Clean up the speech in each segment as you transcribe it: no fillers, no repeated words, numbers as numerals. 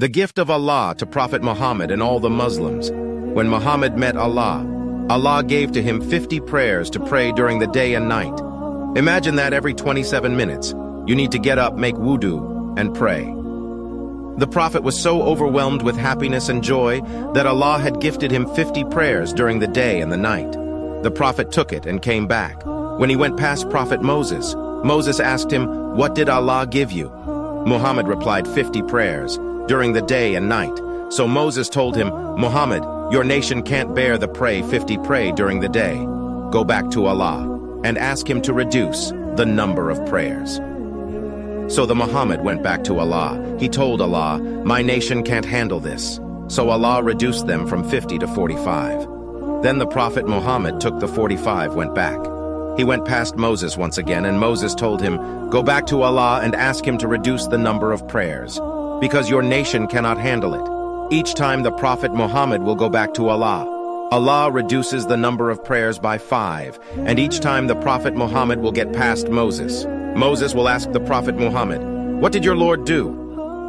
The gift of Allah to Prophet Muhammad and all the Muslims. When Muhammad met Allah, Allah gave to him 50 prayers to pray during the day and night. Imagine that every 27 minutes, you need to get up, make wudu, and pray. The Prophet was so overwhelmed with happiness and joy that Allah had gifted him 50 prayers during the day and the night. The Prophet took it and came back. When he went past Prophet Moses, Moses asked him, "What did Allah give you?" Muhammad replied, 50 prayers during the day and night. So Moses told him, "Muhammad, your nation can't bear the 50 pray during the day. Go back to Allah and ask him to reduce the number of prayers." So the Muhammad went back to Allah. He told Allah, "My nation can't handle this." So Allah reduced them from 50 to 45. Then the Prophet Muhammad took the 45, went back. He went past Moses once again, and Moses told him, "Go back to Allah and ask him to reduce the number of prayers, because your nation cannot handle it." Each time the Prophet Muhammad will go back to Allah, Allah reduces the number of prayers by 5, and each time the Prophet Muhammad will get past Moses. Moses will ask the Prophet Muhammad, "What did your Lord do?"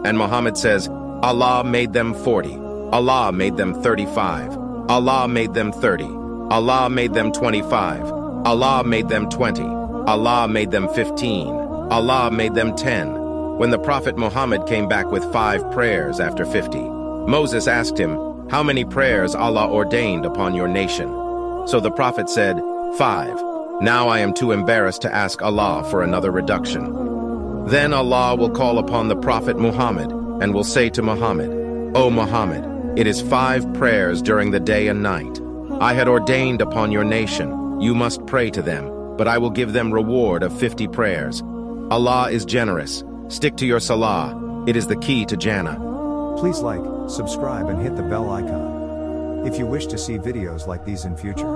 And Muhammad says, "Allah made them 40. Allah made them 35. Allah made them 30. Allah made them 25. Allah made them 20. Allah made them 15. Allah made them 10. When the Prophet Muhammad came back with 5 prayers after 50, Moses asked him, "How many prayers Allah ordained upon your nation?" So the Prophet said, 5. Now I am too embarrassed to ask Allah for another reduction. Then Allah will call upon the Prophet Muhammad and will say to Muhammad, "O Muhammad, it is 5 prayers during the day and night. I had ordained upon your nation. You must pray to them, but I will give them reward of 50 prayers. Allah is generous. Stick to your salah. It is the key to Jannah." Please like, subscribe and hit the bell icon if you wish to see videos like these in future.